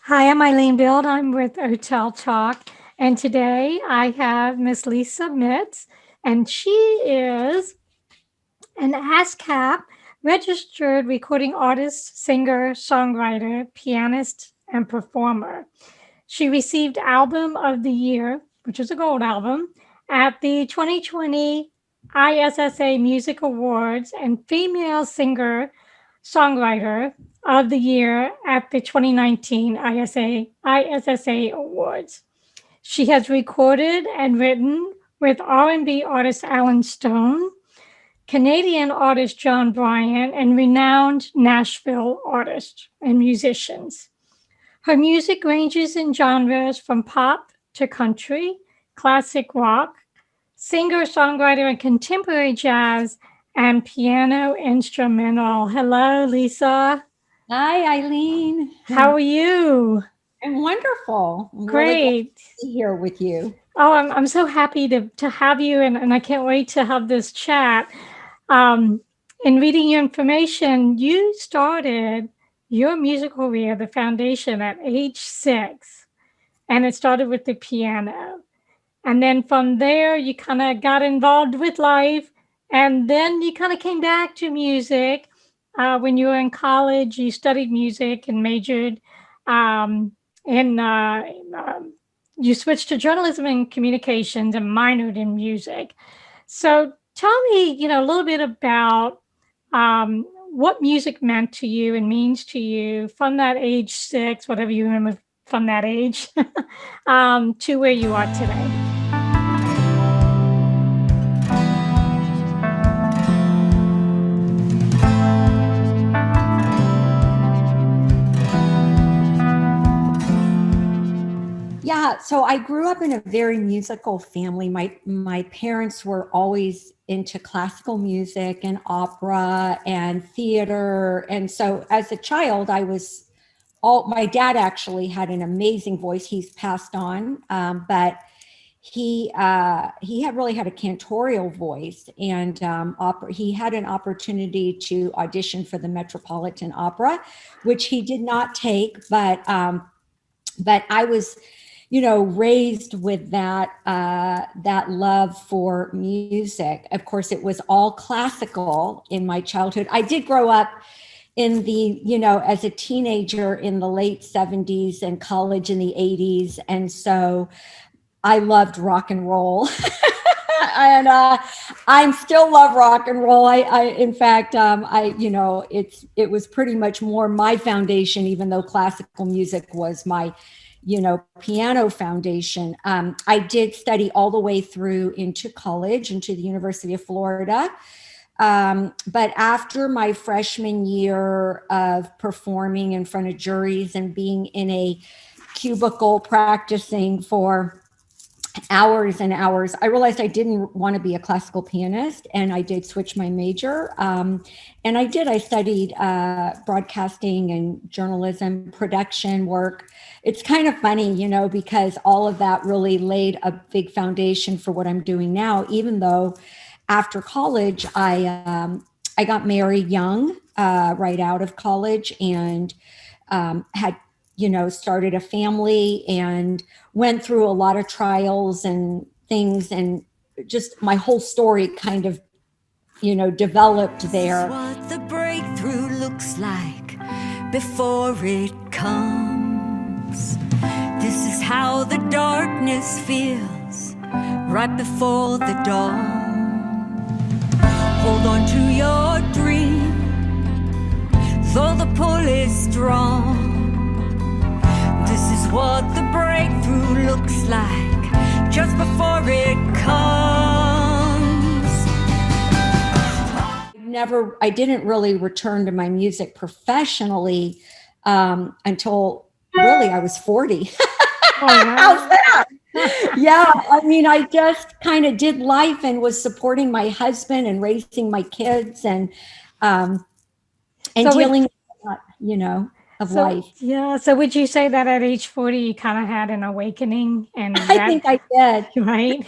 Hi, I'm Eileen Bild. I'm with OTEL Talk, and today I have Miss Lisa Mitz, and she is an ASCAP registered recording artist, singer, songwriter, pianist, and performer. She received Album of the Year, which is a gold album, at the 2020 ISSA Music Awards, and Female Singer Songwriter of the Year at the 2019 ISSA Awards. She has recorded and written with R&B artist Alan Stone, Canadian artist John Bryant, and renowned Nashville artists and musicians. Her music ranges in genres from pop to country, classic rock, singer-songwriter, and contemporary jazz, and piano instrumental. Hello, Lisa. Hi, Eileen. How are you? I'm wonderful. I'm Great. Really glad to be here with you. Oh, I'm so happy to have you, and I can't wait to have this chat. In reading your information, you started your musical career, the foundation, at age 6, and it started with the piano. And then from there, you kind of got involved with life, and then you kind of came back to music. When you were in college, you studied music and majored you switched to journalism and communications and minored in music. So tell me, a little bit about what music meant to you and means to you from that age 6, whatever you remember from that age, to where you are today. Yeah, so I grew up in a very musical family. My parents were always into classical music and opera and theater. And so as a child, my dad actually had an amazing voice. He's passed on, but he had really had a cantorial voice, and he had an opportunity to audition for the Metropolitan Opera, which he did not take, but I was raised with that love for music. Of course, it was all classical in my childhood. I did grow up in as a teenager in the late 70s and college in the 80s. And so I loved rock and roll. And I still love rock and roll. In fact, it was pretty much more my foundation, even though classical music was my piano foundation. I did study all the way through into college, into the University of Florida. But after my freshman year of performing in front of juries and being in a cubicle practicing for hours and hours, I realized I didn't want to be a classical pianist, and I did switch my major. And I studied broadcasting and journalism, production work. It's kind of funny, because all of that really laid a big foundation for what I'm doing now, even though after college, I got married young, right out of college, and had started a family and went through a lot of trials and things, and just my whole story kind of, developed there. This is what the breakthrough looks like before it comes. This is how the darkness feels right before the dawn. Hold on to your dream, though the pull is strong. This is what the breakthrough looks like just before it comes. I didn't really return to my music professionally until really I was 40. Oh, wow. How's that? Yeah, I mean, I just kind of did life and was supporting my husband and raising my kids and dealing with that, of So, life. yeah. So would you say that at age 40, you kind of had an awakening and I that, think I did. right?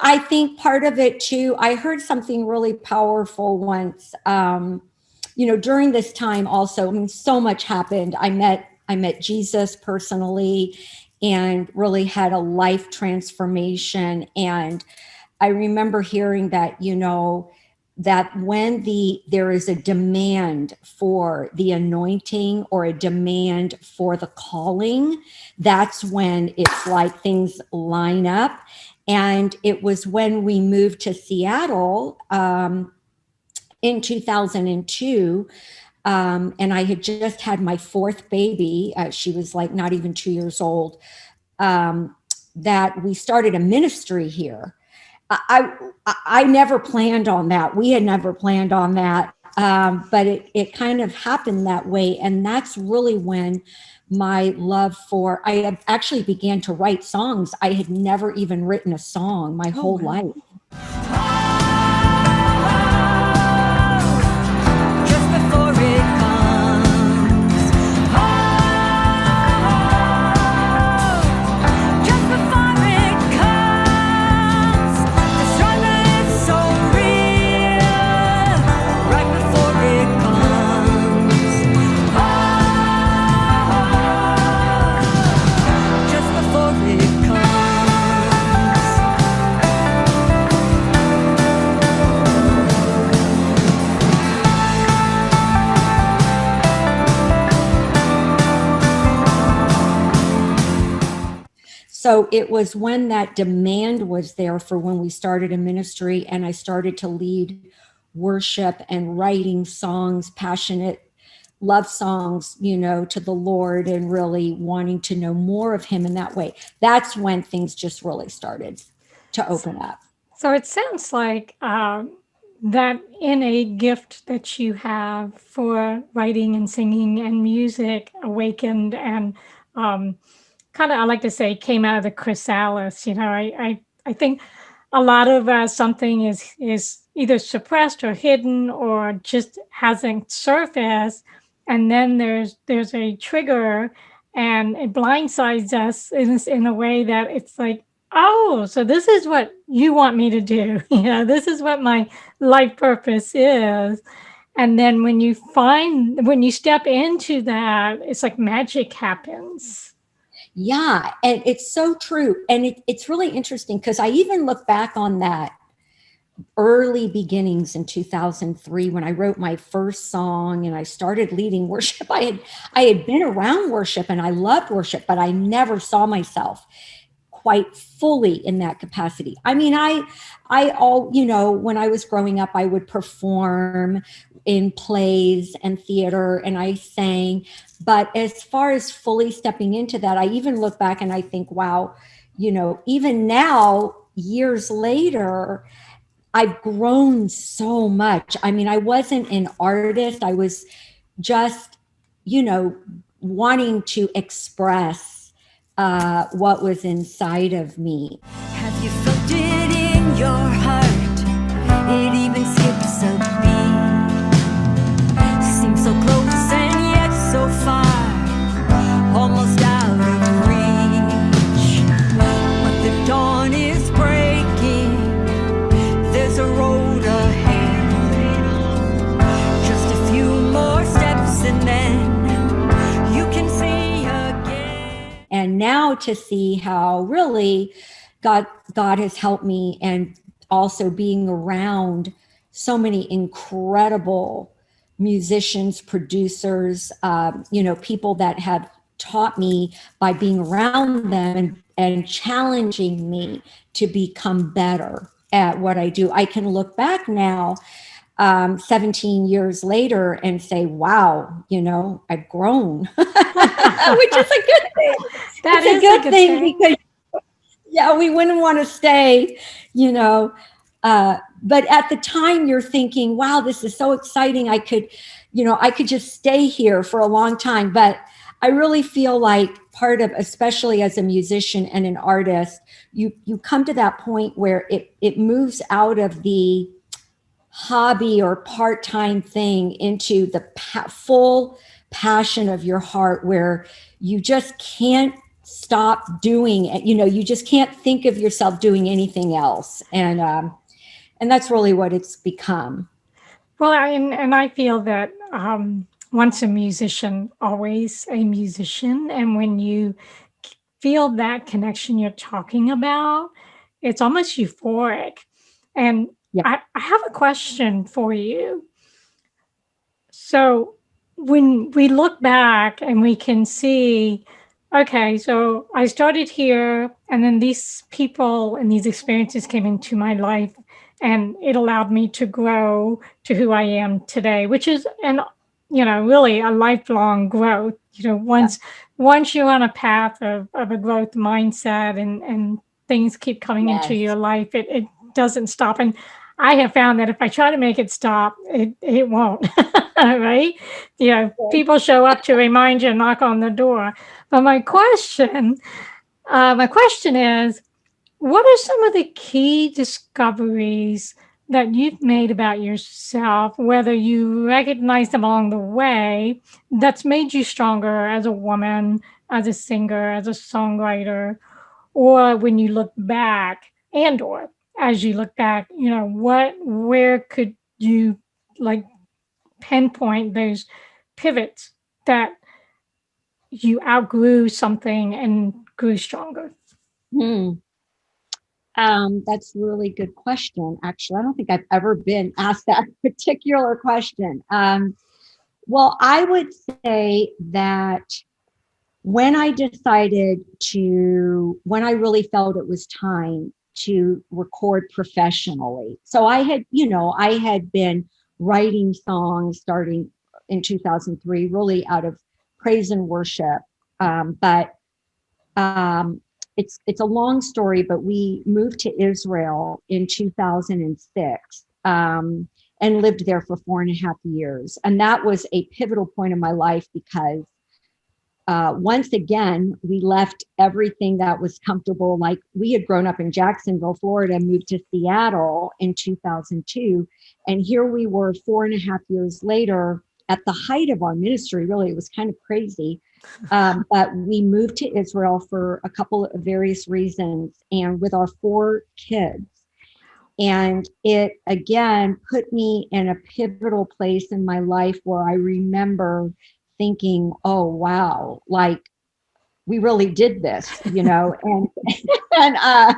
I think part of it too, I heard something really powerful once, during this time also, I mean, so much happened. I met Jesus personally and really had a life transformation. And I remember hearing that, that when there is a demand for the anointing or a demand for the calling, that's when it's like things line up. And it was when we moved to Seattle in 2002. And I had just had my fourth baby. She was like not even 2 years old. That we started a ministry here. I never planned on that. We had never planned on that. But it kind of happened that way. And that's really when my love for, I had actually began to write songs. I had never even written a song my whole wow. life. Just before it comes. Just before it comes. The struggle is so real. Right before it comes. Just before it comes. So it was when that demand was there for when we started a ministry and I started to lead worship and writing songs, passionate love songs, to the Lord and really wanting to know more of him in that way. That's when things just really started to open up. So it sounds like that innate gift that you have for writing and singing and music awakened and kind of, I like to say, came out of the chrysalis. I think a lot of something is either suppressed or hidden or just hasn't surfaced, and then there's a trigger, and it blindsides us in a way that it's like, oh, so this is what you want me to do. This is what my life purpose is. And then when you step into that, it's like magic happens. Yeah, and it's so true. And it's really interesting because I even look back on that early beginnings in 2003 when I wrote my first song and I started leading worship. I had been around worship and I loved worship, but I never saw myself quite fully in that capacity. I mean, when I was growing up, I would perform in plays and theater and I sang. But as far as fully stepping into that, I even look back and I think, wow, even now, years later, I've grown so much. I mean, I wasn't an artist. I was just, wanting to express what was inside of me. Have you felt it in your heart? It even skips a beat. Seems so close and yet so far, almost out of reach. But the dawn is breaking. There's a road ahead. Just a few more steps and then you can see again. And now to see how really God has helped me, and also being around so many incredible musicians, producers, people that have taught me by being around them and challenging me to become better at what I do. I can look back now, 17 years later and say, wow, I've grown, which is a good thing. That it's is a good thing because we wouldn't want to stay, but at the time you're thinking, wow, this is so exciting. I could just stay here for a long time. But I really feel like part of, especially as a musician and an artist, you come to that point where it moves out of the hobby or part-time thing into the full passion of your heart where you just can't stop doing it. You know, you just can't think of yourself doing anything else. And that's really what it's become. Well, and I feel that once a musician, always a musician. And when you feel that connection you're talking about, it's almost euphoric. And Yeah. I have a question for you. So when we look back and we can see, okay, so I started here, and then these people and these experiences came into my life, and it allowed me to grow to who I am today, which is really a lifelong growth. Once you're on a path of a growth mindset, and things keep coming into Yes. your life, it doesn't stop. And I have found that if I try to make it stop, it won't. Right? People show up to remind you, knock on the door. But my question is, what are some of the key discoveries that you've made about yourself, whether you recognize them along the way, that's made you stronger as a woman, as a singer, as a songwriter, or when you look back, and or as you look back, where could you like pinpoint those pivots that you outgrew something and grew stronger? Hmm. That's a really good question. Actually, I don't think I've ever been asked that particular question. Well, I would say that when I really felt it was time to record professionally. So I had been writing songs starting in 2003, really out of praise and worship. But it's a long story, but we moved to Israel in 2006 and lived there for 4.5 years. And that was a pivotal point in my life because once again, we left everything that was comfortable. Like we had grown up in Jacksonville, Florida, moved to Seattle in 2002. And here we were 4.5 years later at the height of our ministry. Really, it was kind of crazy. But we moved to Israel for a couple of various reasons and with our 4 kids. And it again put me in a pivotal place in my life where I remember thinking, oh, wow, like we really did this, and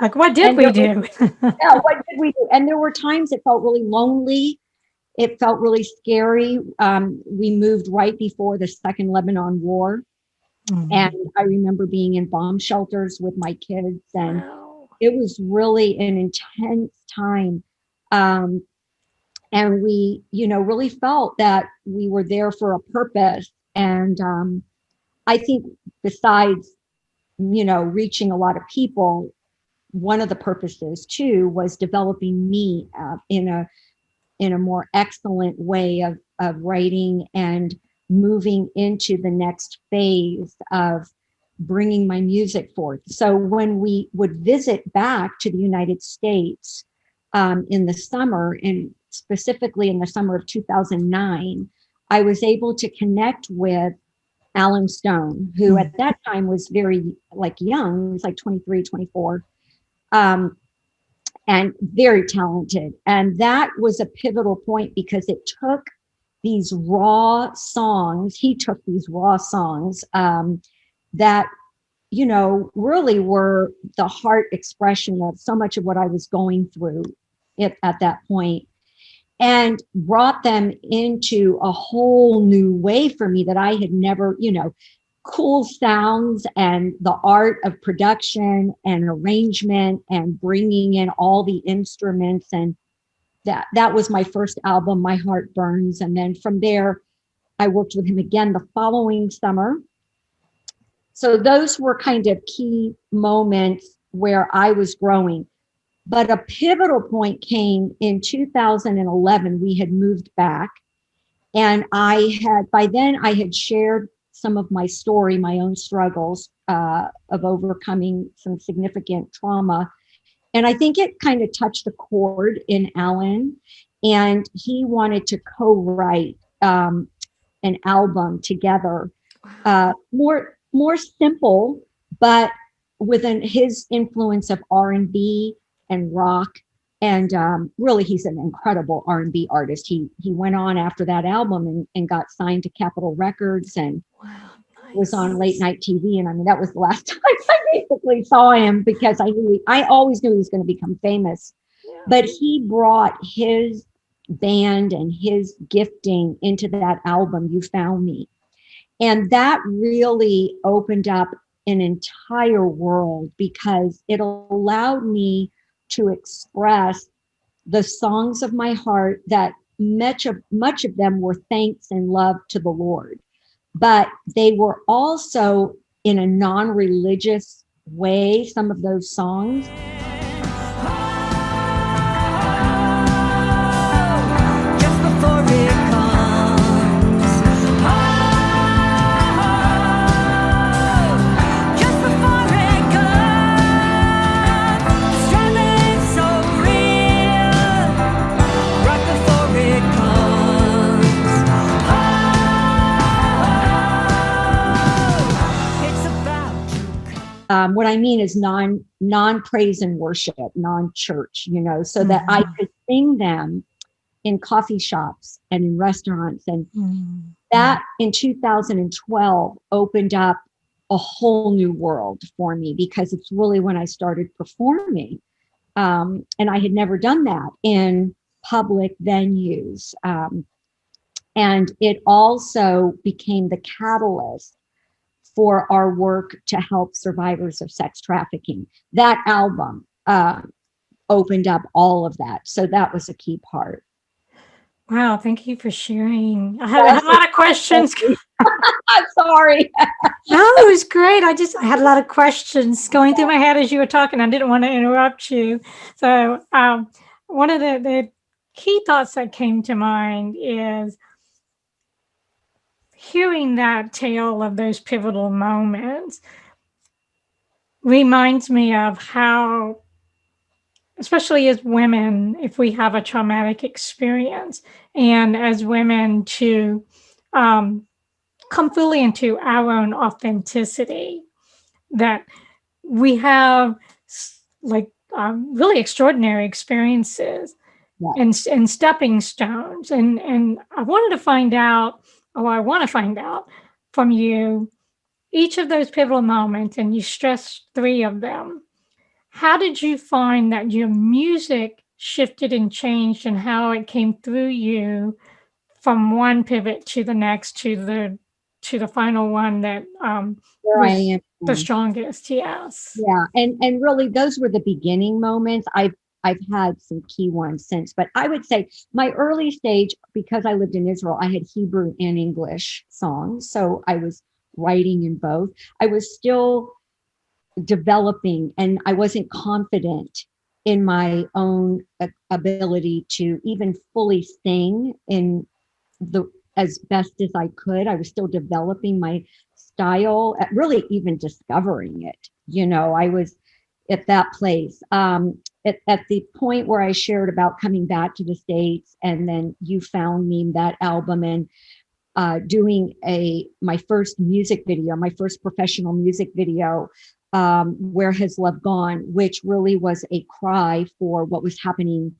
Like, what did we do? yeah, what did we do? And there were times it felt really lonely. It felt really scary. We moved right before the Second Lebanon War. And I remember being in bomb shelters with my kids, and Wow. it was really an intense time. And we, really felt that we were there for a purpose. And I think besides, reaching a lot of people, one of the purposes too was developing me in a more excellent way of writing and moving into the next phase of bringing my music forth. So when we would visit back to the United States in the summer, and specifically in the summer of 2009, I was able to connect with Alan Stone, who at that time was very young. He was like 23, 24. And very talented. And that was a pivotal point because it took these raw songs, he took these raw songs that, really were the heart expression of so much of what I was going through at that point, and brought them into a whole new way for me that I had never, cool sounds and the art of production and arrangement and bringing in all the instruments. And that was my first album, My Heart Burns. And then from there, I worked with him again the following summer. So those were kind of key moments where I was growing. But a pivotal point came in 2011. We had moved back, and by then I had shared some of my story, my own struggles of overcoming some significant trauma. And I think it kind of touched a chord in Alan, and he wanted to co-write an album together, more simple, but with his influence of R&B and rock. And really, he's an incredible R&B artist. He went on after that album and got signed to Capitol Records and was on late night TV. And I mean, that was the last time I basically saw him, because I always knew he was going to become famous. Yeah. But he brought his band and his gifting into that album, You Found Me. And that really opened up an entire world, because it allowed me to express the songs of my heart, that much of them were thanks and love to the Lord, but they were also in a non-religious way, some of those songs. What I mean is non-praise and worship, non-church, so that I could sing them in coffee shops and in restaurants. And that in 2012 opened up a whole new world for me, because it's really when I started performing. And I had never done that in public venues. And it also became the catalyst for our work to help survivors of sex trafficking. That album opened up all of that. So that was a key part. Wow, thank you for sharing. I had a lot of questions. I'm sorry. No, it was great. I had a lot of questions going through my head as you were talking. I didn't want to interrupt you. So one of the key thoughts that came to mind is hearing that tale of those pivotal moments reminds me of how, especially as women, if we have a traumatic experience, and as women to come fully into our own authenticity, that we have like really extraordinary experiences and stepping stones. And I want to find out from you each of those pivotal moments, and you stressed 3 of them. How did you find that your music shifted and changed, and how it came through you from one pivot to the next, to the final one that was the strongest? Yes. Yeah. And really, those were the beginning moments. I've had some key ones since, but I would say my early stage, because I lived in Israel, I had Hebrew and English songs. So I was writing in both. I was still developing, and I wasn't confident in my own ability to even fully sing as best as I could. I was still developing my style, really even discovering it. I was at that place. At the point where I shared about coming back to the States, and then You Found Me, that album, and doing my first music video, my first professional music video, Where Has Love Gone, which really was a cry for what was happening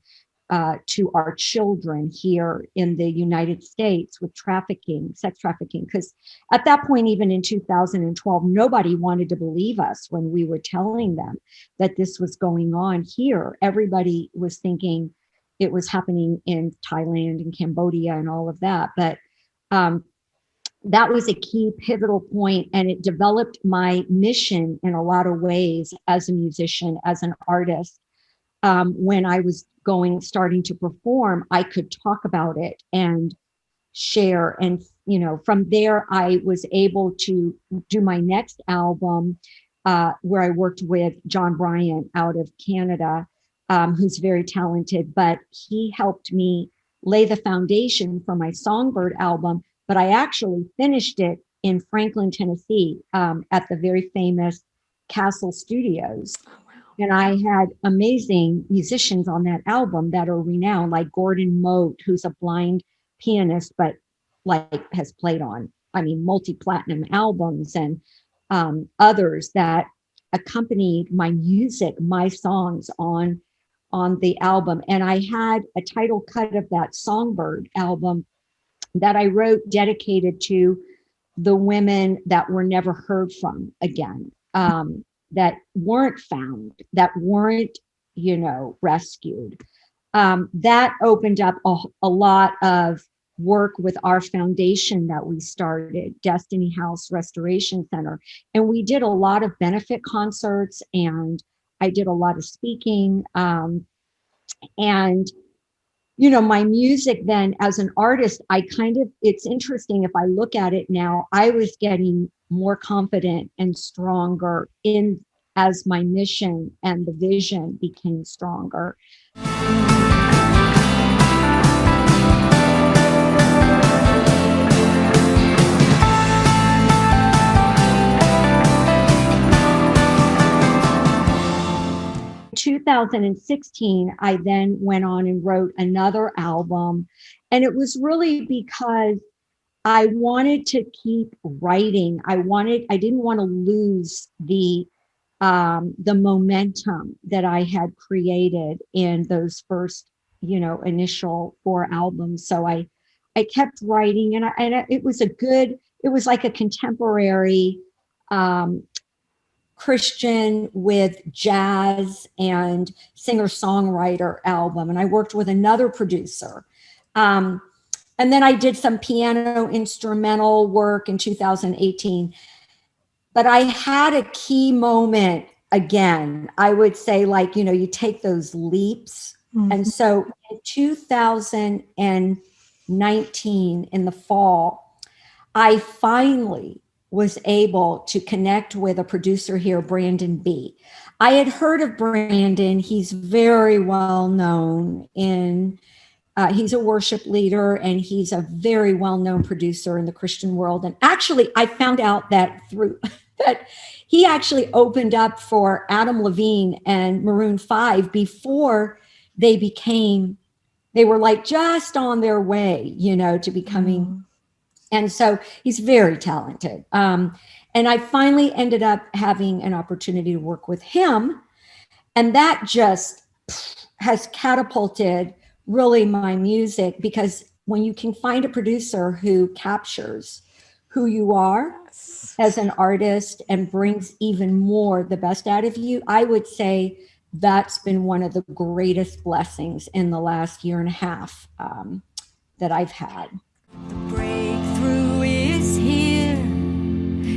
to our children here in the United States with sex trafficking. Because at that point, even in 2012, nobody wanted to believe us when we were telling them that this was going on here. Everybody was thinking it was happening in Thailand and Cambodia and all of that. But that was a key pivotal point, and it developed my mission in a lot of ways as a musician, as an artist. When I was starting to perform, I could talk about it and share. And, from there, I was able to do my next album, where I worked with John Bryant out of Canada, who's very talented, but he helped me lay the foundation for my Songbird album. But I actually finished it in Franklin, Tennessee, at the very famous Castle Studios. And I had amazing musicians on that album that are renowned, like Gordon Mote, who's a blind pianist, but like has played on, I mean, multi-platinum albums and others that accompanied my music, my songs on the album. And I had a title cut of that Songbird album that I wrote dedicated to the women that were never heard from again, that weren't found, that weren't, rescued. That opened up a lot of work with our foundation that we started, Destiny House Restoration Center. And we did a lot of benefit concerts, and I did a lot of speaking. And my music then as an artist, it's interesting if I look at it now, I was getting more confident and stronger as my mission and the vision became stronger. 2016, I then went on and wrote another album. And it was really because I wanted to keep writing. I didn't want to lose the momentum that I had created in those first, initial 4 albums. So I kept writing, and it was like a contemporary Christian with jazz and singer-songwriter album. And I worked with another producer. And then I did some piano instrumental work in 2018. But I had a key moment again. I would say, like, you take those leaps. Mm-hmm. And so in 2019, in the fall, I finally was able to connect with a producer here, Brandon B. I had heard of Brandon. He's very well known he's a worship leader, and he's a very well-known producer in the Christian world. And actually, I found out that that he actually opened up for Adam Levine and Maroon 5 before they were like just on their way, to becoming. Mm. And so he's very talented. And I finally ended up having an opportunity to work with him. And that just has catapulted really my music, because when you can find a producer who captures who you are as an artist and brings even more, the best out of you, I would say that's been one of the greatest blessings in the last year and a half that I've had. The breakthrough is here.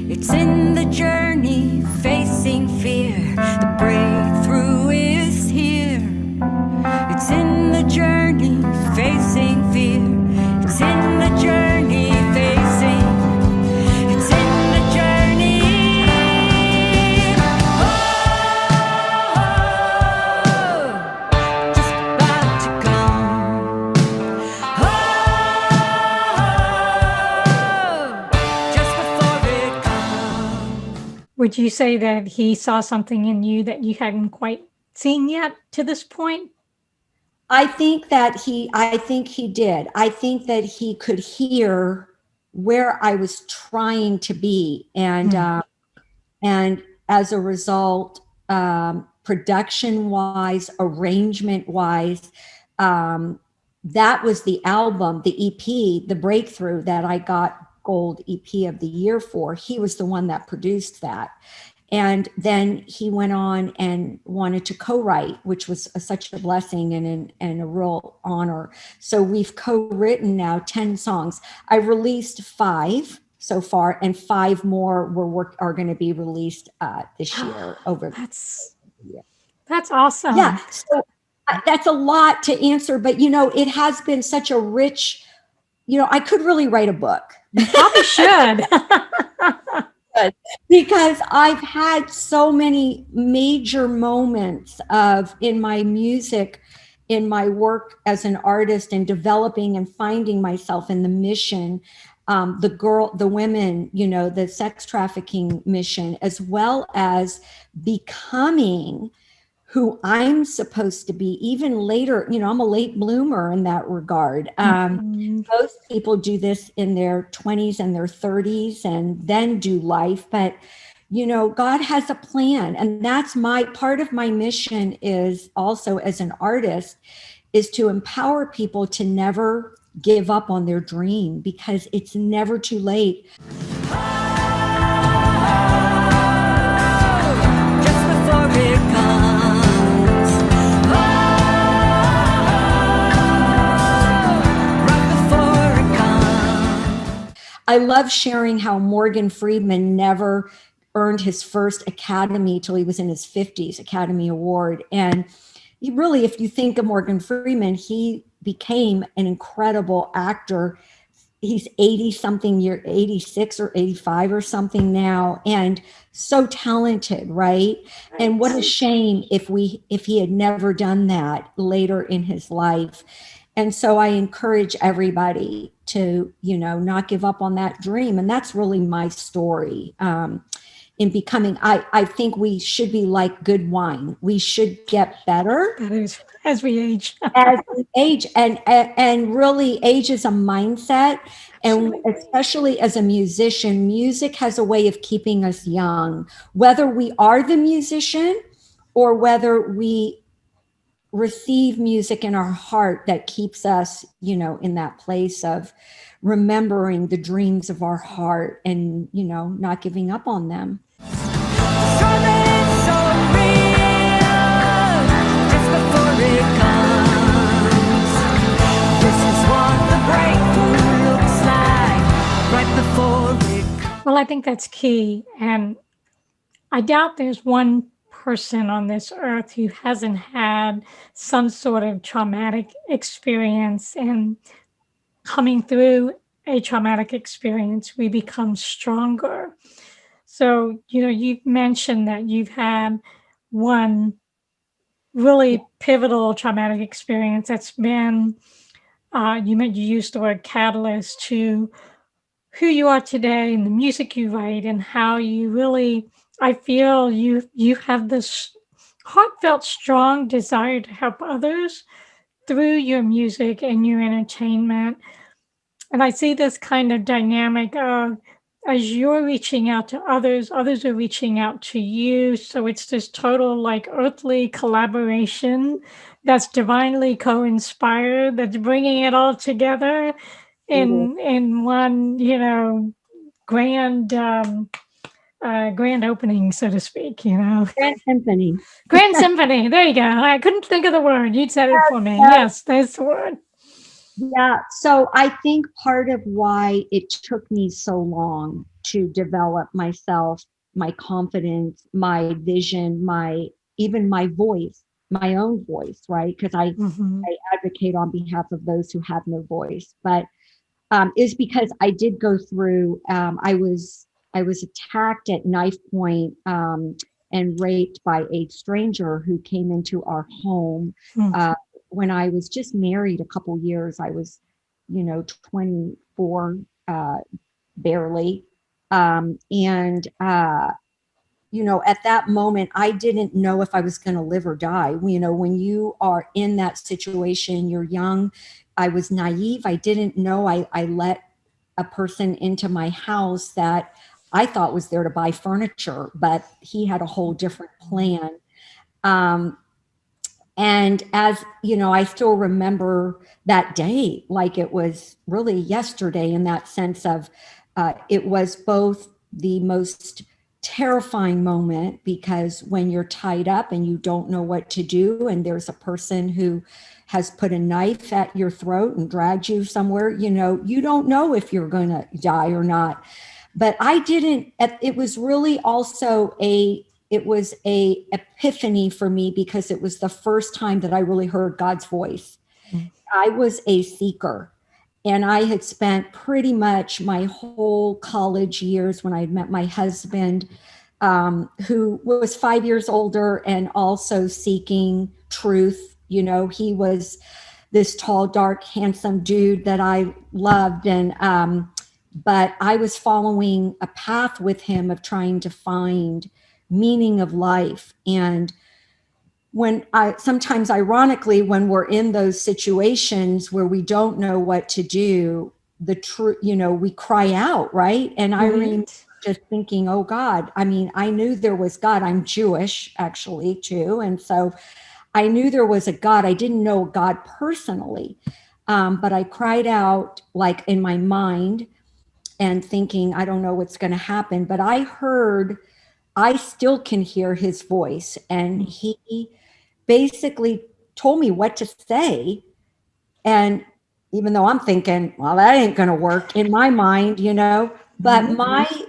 It's in the journey, facing fear. The breakthrough is here. It's in the journey, facing fear. It's in the journey, facing. It's in the journey. Oh, just about to come. Oh, just before it comes. Would you say that he saw something in you that you hadn't quite seen yet to this point? I think he did. I think that he could hear where I was trying to be. And as a result, production wise, arrangement wise, that was the album, the EP, the breakthrough that I got Gold EP of the Year for. He was the one that produced that. And then he went on and wanted to co-write, which was such a blessing and a real honor. So we've co-written now 10 songs. I released 5 so far, and 5 more are going to be released this year. That's awesome. Yeah, so that's a lot to answer, but it has been such a rich. I could really write a book. You probably should. Because I've had so many major moments in my music, in my work as an artist, and developing and finding myself in the mission, the women, the sex trafficking mission, as well as becoming who I'm supposed to be even later. You know, I'm a late bloomer in that regard. Most people do this in their 20s and their 30s and then do life. But, you know, God has a plan. And that's my part of my mission is also as an artist is to empower people to never give up on their dream because it's never too late. Just before it comes. Right before it comes. I love sharing how Morgan Freeman never earned his first Academy till he was in his 50s, Academy Award. And he really, if you think of Morgan Freeman, he became an incredible actor. He's 80 something year, 86 or 85 or something now, and so talented, right? And what a shame if he had never done that later in his life. And so I encourage everybody to, you know, not give up on that dream. And that's really my story. In becoming, I think we should be like good wine. We should get better as we age. as we age, and really age is a mindset. And especially as a musician, music has a way of keeping us young, whether we are the musician or whether we receive music in our heart that keeps us, you know, in that place of remembering the dreams of our heart and, you know, not giving up on them. Struggling so real, just before it comes. This is what the breakthrough looks like, right before it comes. Well, I think that's key. And I doubt there's one person on this earth who hasn't had some sort of traumatic experience. And coming through a traumatic experience, we become stronger. So, you know, you've mentioned that you've had one really pivotal traumatic experience that's been, you used the word catalyst to who you are today and the music you write and how you really, I feel you have this heartfelt, strong desire to help others through your music and your entertainment. And I see this kind of dynamic of as you're reaching out to others, others are reaching out to you. So it's this total like earthly collaboration that's divinely co-inspired, that's bringing it all together in one, you know, grand grand opening, so to speak, you know. Grand Symphony. Grand symphony. There you go. I couldn't think of the word. You said it for me. Yes, that's the word. Yeah. So I think part of why it took me so long to develop myself, my confidence, my vision, even my voice, my own voice, right? Because I advocate on behalf of those who have no voice, but is because I did go through, I was attacked at knife point and raped by a stranger who came into our home. When I was just married a couple years, I was, you know, 24, barely. You know, at that moment, I didn't know if I was going to live or die. You know, when you are in that situation, you're young. I was naive. I didn't know. I let a person into my house that I thought was there to buy furniture, but he had a whole different plan. And as you know, I still remember that day like it was really yesterday, in that sense of it was both the most terrifying moment, because when you're tied up and you don't know what to do, and there's a person who has put a knife at your throat and dragged you somewhere, you know, you don't know if you're going to die or not. But I didn't. It was really also it was a epiphany for me, because it was the first time that I really heard God's voice. I was a seeker, and I had spent pretty much my whole college years, when I had met my husband, who was 5 years older and also seeking truth. You know, he was this tall, dark, handsome dude that I loved. But I was following a path with him of trying to find meaning of life. And sometimes ironically, when we're in those situations where we don't know what to do, we cry out, right? And I remember just thinking, oh God, I mean, I knew there was God. I'm Jewish actually too. And so I knew there was a God. I didn't know God personally. But I cried out like in my mind and thinking, I don't know what's going to happen. But I still can hear his voice. And he basically told me what to say. And even though I'm thinking, well, that ain't going to work in my mind, but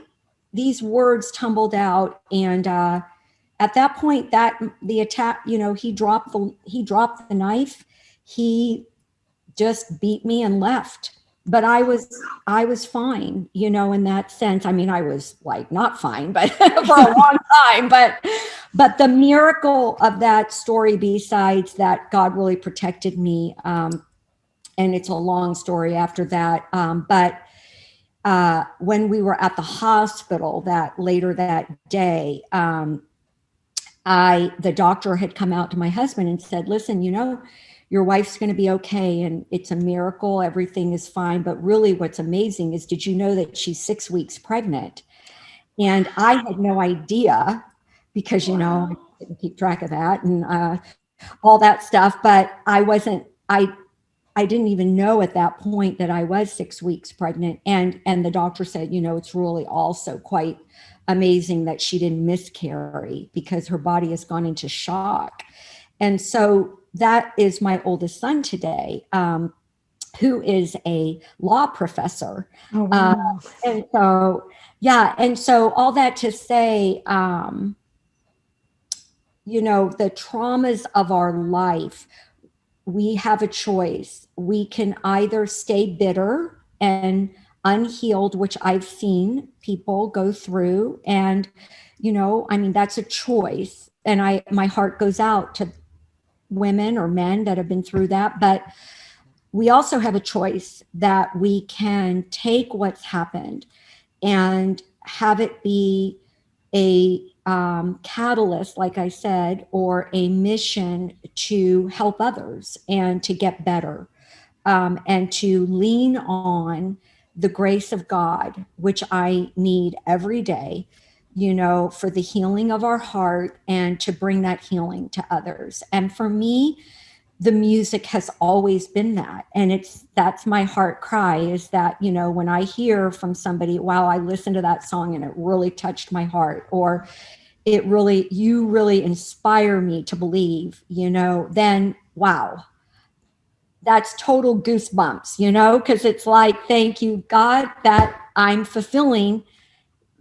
these words tumbled out. And at that point, that the attack, he dropped the knife. He just beat me and left. But I was fine, in that sense. I mean, I was like not fine, but for a long time. But the miracle of that story, besides that, God really protected me. And it's a long story after that. But when we were at the hospital later that day, the doctor had come out to my husband and said, listen, your wife's going to be okay. And it's a miracle. Everything is fine. But really what's amazing is, did you know that she's 6 weeks pregnant? And I had no idea because, I didn't keep track of that and all that stuff. But I didn't even know at that point that I was 6 weeks pregnant. And the doctor said, it's really also quite amazing that she didn't miscarry because her body has gone into shock. And so that is my oldest son today, who is a law professor. Oh, wow. And so, and so all that to say, the traumas of our life, we have a choice. We can either stay bitter and unhealed, which I've seen people go through. And, that's a choice. And my heart goes out to women or men that have been through that. But we also have a choice that we can take what's happened and have it be a catalyst, like I said, or a mission to help others and to get better, and to lean on the grace of God, which I need every day, for the healing of our heart and to bring that healing to others. And for me, the music has always been that. And that's my heart cry, is that, when I hear from somebody, wow, I listened to that song and it really touched my heart, or you really inspire me to believe, then wow, that's total goosebumps, because it's like, thank you, God, that I'm fulfilling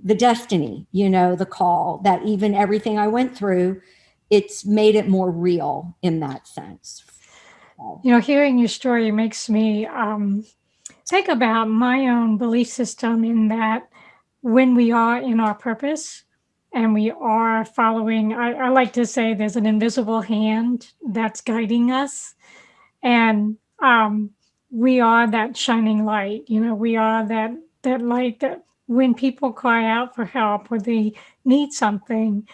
the destiny, the call, that even everything I went through, it's made it more real in that sense. Hearing your story makes me think about my own belief system, in that when we are in our purpose and we are following, I like to say there's an invisible hand that's guiding us. And we are that shining light. We are that light that when people cry out for help or they need something,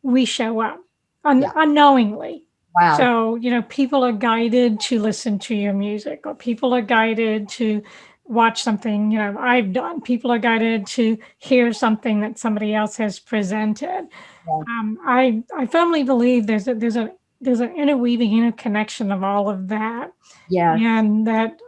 we show up unknowingly. Wow. So, people are guided to listen to your music, or people are guided to watch something, I've done. People are guided to hear something that somebody else has presented. Yeah. I firmly believe there's an interweaving, interconnection of all of that. Yeah. And that,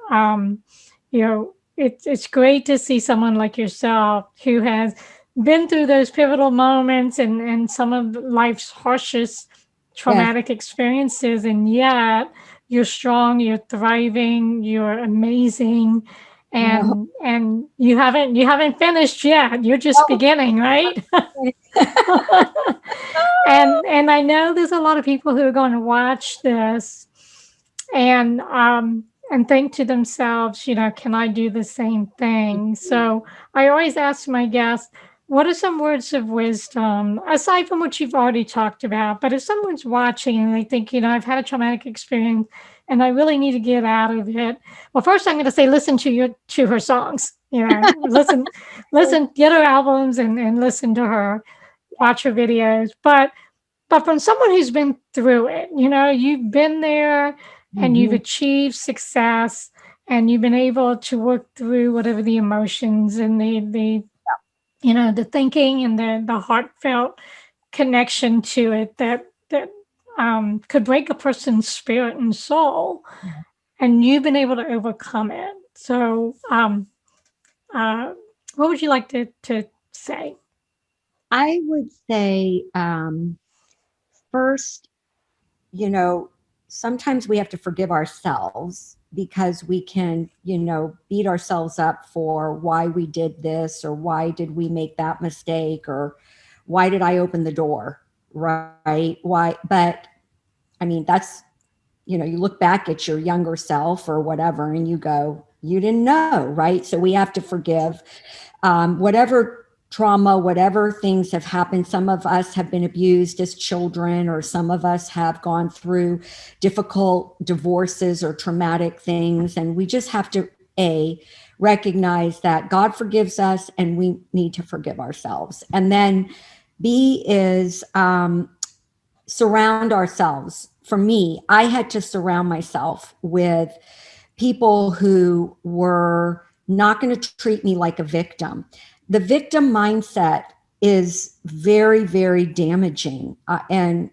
it's great to see someone like yourself who has been through those pivotal moments and some of life's harshest traumatic experiences, and yet you're strong, you're thriving, you're amazing, and you haven't finished yet. You're just beginning, right? and I know there's a lot of people who are going to watch this and think to themselves, can I do the same thing? So I always ask my guests, what are some words of wisdom, aside from what you've already talked about? But if someone's watching and they think, I've had a traumatic experience and I really need to get out of it. Well, first I'm going to say, listen to her songs, listen, get her albums and listen to her, watch her videos. But but from someone who's been through it, you've been there and you've Mhm. achieved success and you've been able to work through whatever the emotions and the thinking and the heartfelt connection to it that could break a person's spirit and soul, and you've been able to overcome it. So, uh, what would you like to say? I would say, first, sometimes we have to forgive ourselves because we can, beat ourselves up for why we did this or why did we make that mistake or why did I open the door, right? Why? But I mean, that's, you look back at your younger self or whatever and you go, you didn't know, right? So we have to forgive whatever trauma, whatever things have happened. Some of us have been abused as children, or some of us have gone through difficult divorces or traumatic things. And we just have to, recognize that God forgives us and we need to forgive ourselves. And then B is surround ourselves. For me, I had to surround myself with people who were not going to treat me like a victim. The victim mindset is very, very damaging, and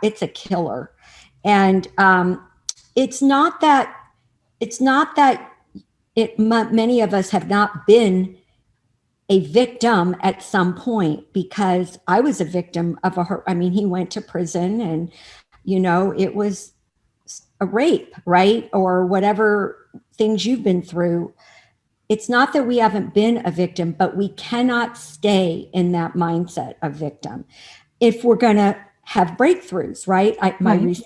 it's a killer. And it's not that many of us have not been a victim at some point, because I was a victim of I mean, he went to prison and, it was a rape, right? Or whatever things you've been through. It's not that we haven't been a victim, but we cannot stay in that mindset of victim if we're going to have breakthroughs, right? Right.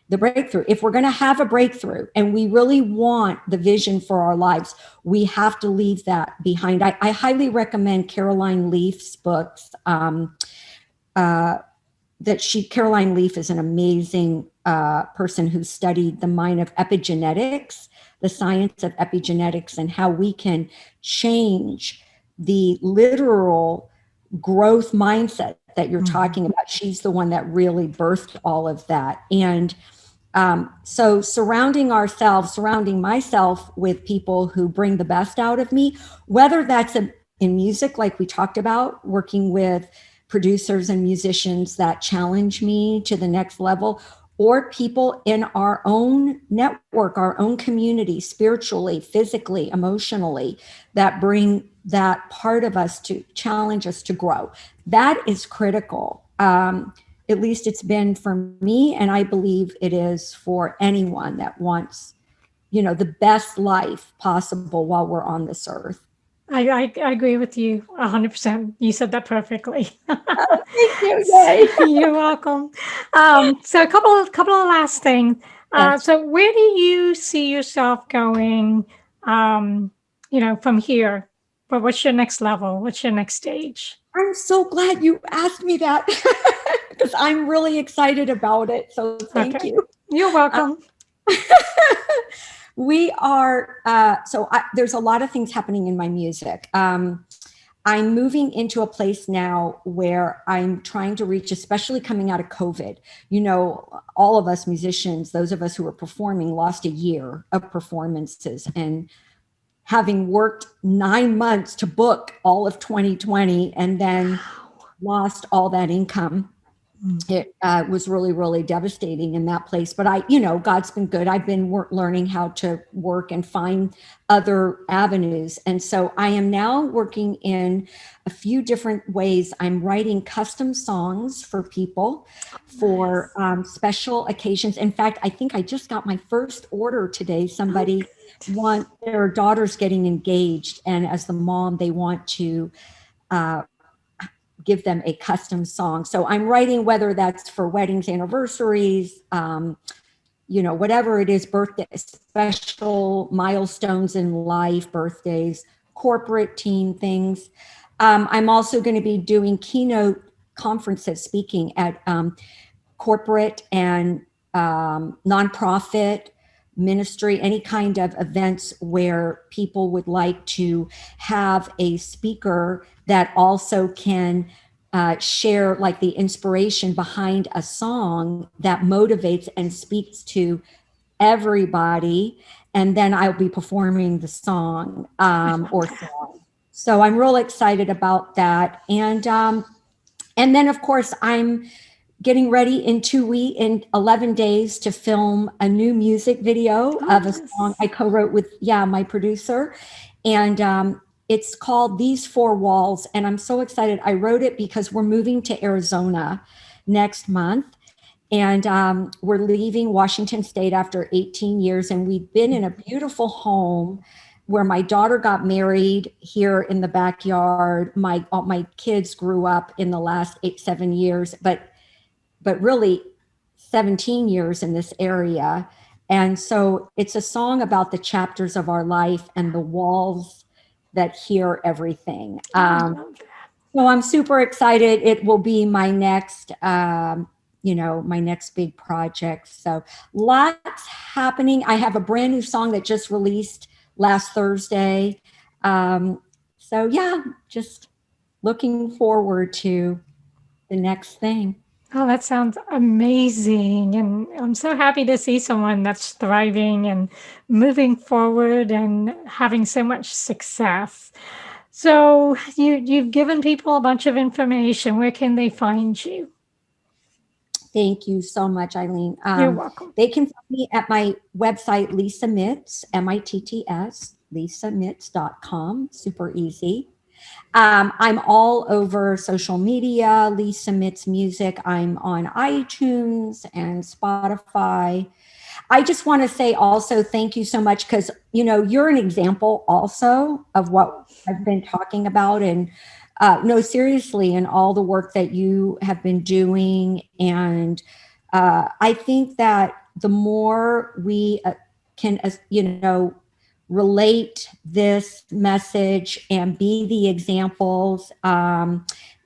The breakthrough. If we're going to have a breakthrough and we really want the vision for our lives, we have to leave that behind. I highly recommend Caroline Leaf's books. Caroline Leaf is an amazing person who studied the mind of epigenetics, the science of epigenetics, and how we can change the literal growth mindset that you're talking about. She's the one that really birthed all of that. And so surrounding myself with people who bring the best out of me, whether that's in music, like we talked about, working with producers and musicians that challenge me to the next level, or people in our own network, our own community, spiritually, physically, emotionally, that bring that part of us to challenge us to grow. That is critical. At least it's been for me, and I believe it is for anyone that wants, the best life possible while we're on this earth. I agree with you 100%. You said that perfectly. Thank you. Yay. You're welcome. So a couple of last things. Yes. So where do you see yourself going, from here? But what's your next level? What's your next stage? I'm so glad you asked me that because I'm really excited about it. So thank Okay. you. You're welcome. We are, there's a lot of things happening in my music. I'm moving into a place now where I'm trying to reach, especially coming out of COVID. All of us musicians, those of us who were performing, lost a year of performances. And having worked 9 months to book all of 2020 and then lost all that income, it was really, really devastating in that place. But God's been good. I've been learning how to work and find other avenues. And so I am now working in a few different ways. I'm writing custom songs for people for special occasions. In fact, I think I just got my first order today. Somebody their daughter's getting engaged, and as the mom, they want to give them a custom song. So I'm writing, whether that's for weddings, anniversaries, whatever it is, birthday, special milestones in life, birthdays, corporate team things. I'm also going to be doing keynote conferences, speaking at corporate and nonprofit ministry, any kind of events where people would like to have a speaker that also can share like the inspiration behind a song that motivates and speaks to everybody. And then I'll be performing the song or song. So I'm real excited about that. And then of course I'm getting ready in 11 days to film a new music video of a song I co-wrote with, my producer. And it's called These Four Walls. And I'm so excited. I wrote it because we're moving to Arizona next month. And we're leaving Washington State after 18 years. And we've been in a beautiful home where my daughter got married here in the backyard. All my kids grew up in the last 7 years, but really 17 years in this area. And so it's a song about the chapters of our life and the walls that hear everything. So I'm super excited. It will be my next, my next big project. So lots happening. I have a brand new song that just released last Thursday. So yeah, just looking forward to the next thing. Oh, that sounds amazing. And I'm so happy to see someone that's thriving and moving forward and having so much success. So you've given people a bunch of information. Where can they find you? Thank you so much, Eileen. You're welcome. They can find me at my website, Lisa Mitts, MITTS, lisamitts.com. Super easy. I'm all over social media, Lisa Mitts Music. I'm on iTunes and Spotify. I just want to say also thank you so much because, you're an example also of what I've been talking about. And no, seriously, and all the work that you have been doing. And I think that the more we can, relate this message and be the examples,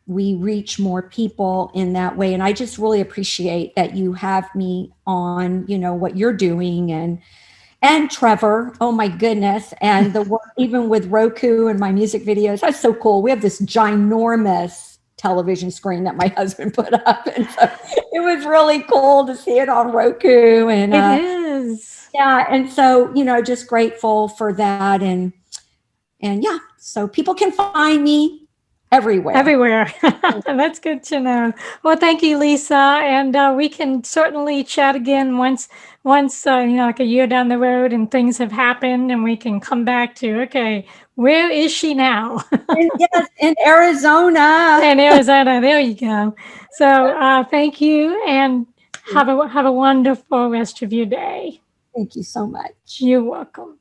we reach more people in that way. And I just really appreciate that you have me on, what you're doing, and Trevor, oh my goodness. And the work, even with Roku and my music videos, that's so cool. We have this ginormous television screen that my husband put up. And so it was really cool to see it on Roku. And it is. Yeah. And so, just grateful for that. And yeah, so people can find me everywhere. That's good to know. Well, thank you, Lisa. And we can certainly chat again once, like a year down the road and things have happened and we can come back to, okay, where is she now? Yes, in Arizona. In Arizona, there you go. So thank you and have a wonderful rest of your day. Thank you so much. You're welcome.